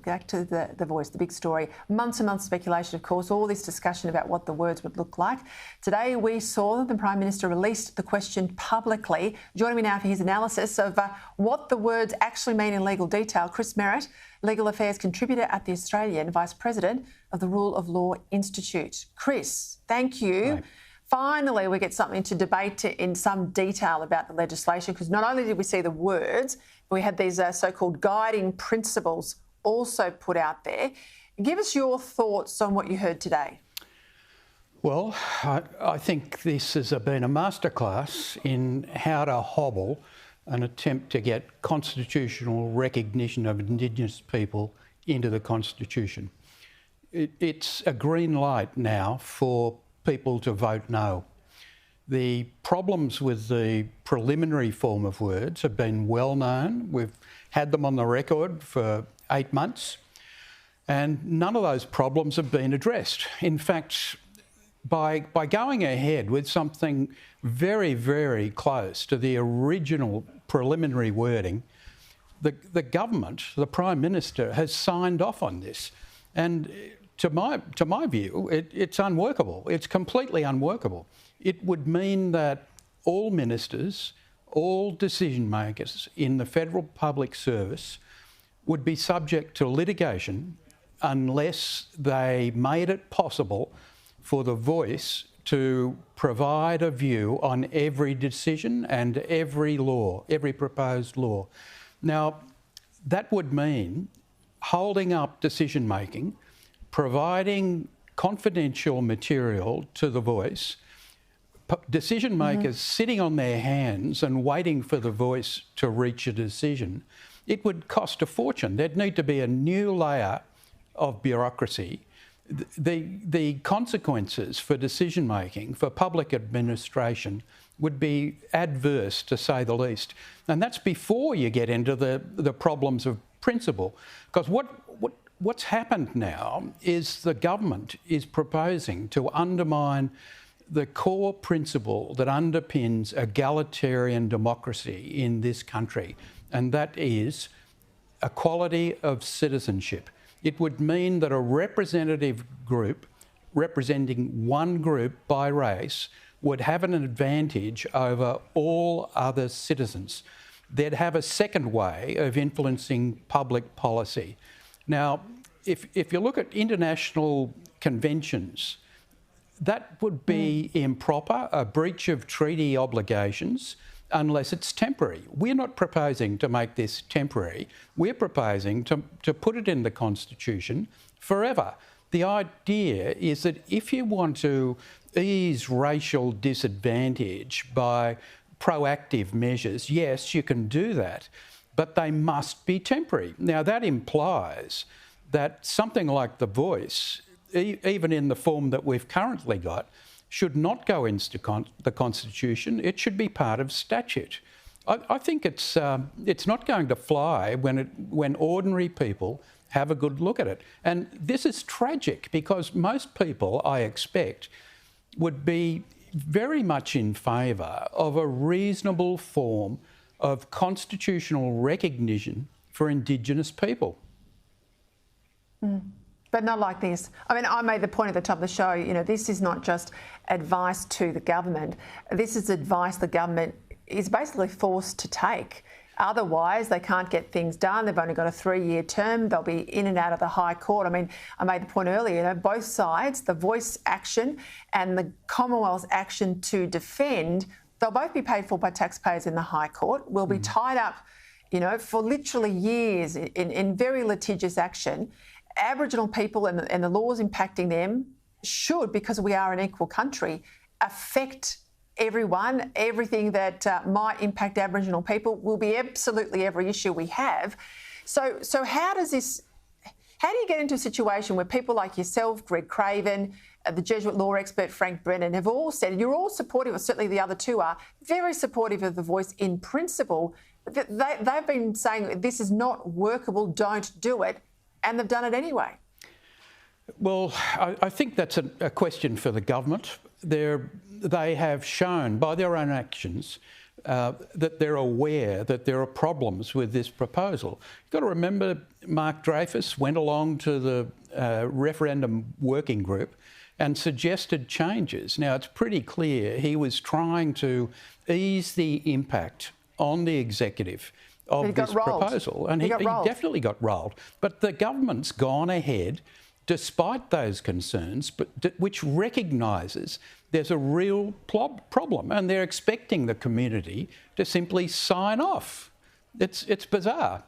back to the voice, the big story. Months and months of speculation, of course, all this discussion about what the words would look like. Today we saw that the Prime Minister released the question publicly. Joining me now for his analysis of what the words actually mean in legal detail, Chris Merritt, Legal Affairs Contributor at The Australian, Vice President of the Rule of Law Institute. Chris, thank you. Right. Finally, we get something to debate in some detail about the legislation, because not only did we see the words, but we had these so-called guiding principles also put out there. Give us your thoughts on what you heard today. Well, I think this has been a masterclass in how to hobble an attempt to get constitutional recognition of Indigenous people into the Constitution. It's a green light now for people to vote no. The problems with the preliminary form of words have been well known. We've had them on the record for 8 months, and none of those problems have been addressed. In fact, by going ahead with something very, very close to the original preliminary wording, the government, the Prime Minister, has signed off on this. And to my view, it's unworkable. It's completely unworkable. It would mean that all ministers, all decision makers in the federal public service would be subject to litigation unless they made it possible for the voice to provide a view on every decision and every law, every proposed law. Now, that would mean holding up decision making, providing confidential material to the voice, decision makers sitting on their hands and waiting for the voice to reach a decision. It would cost a fortune. There'd need to be a new layer of bureaucracy. The consequences for decision making, for public administration, would be adverse, to say the least. And that's before you get into the problems of principle. Because what's happened now is the government is proposing to undermine the core principle that underpins egalitarian democracy in this country, and that is equality of citizenship. It would mean that a representative group representing one group by race would have an advantage over all other citizens. They'd have a second way of influencing public policy. Now, if you look at international conventions, that would be improper, a breach of treaty obligations, unless it's temporary. We're not proposing to make this temporary. We're proposing to put it in the Constitution forever. The idea is that if you want to ease racial disadvantage by proactive measures, yes, you can do that, but they must be temporary. Now, that implies that something like the voice, even in the form that we've currently got, should not go into the Constitution. It should be part of statute. I think it's not going to fly when ordinary people have a good look at it. And this is tragic because most people, I expect, would be very much in favour of a reasonable form of constitutional recognition for Indigenous people. But not like this. I mean, I made the point at the top of the show, you know, this is not just advice to the government. This is advice the government is basically forced to take. Otherwise, they can't get things done. They've only got a 3-year term. They'll be in and out of the High Court. I mean, I made the point earlier, you know, both sides, the voice action and the Commonwealth's action to defend, they'll both be paid for by taxpayers in the High Court. We'll be tied up, you know, for literally years in very litigious action. Aboriginal people and the laws impacting them should, because we are an equal country, affect everyone. Everything that might impact Aboriginal people will be absolutely every issue we have. So how do you get into a situation where people like yourself, Greg Craven, the Jesuit law expert Frank Brennan, have all said, and you're all supportive, or certainly the other two are, very supportive of the voice in principle, but they've been saying this is not workable, don't do it, and they've done it anyway? Well, I think that's a question for the government. They have shown by their own actions that they're aware that there are problems with this proposal. You've got to remember Mark Dreyfus went along to the referendum working group and suggested changes. Now, it's pretty clear he was trying to ease the impact on the executive of this proposal. And he definitely got rolled. But the government's gone ahead, despite those concerns, but which recognises there's a real problem, and they're expecting the community to simply sign off. It's bizarre.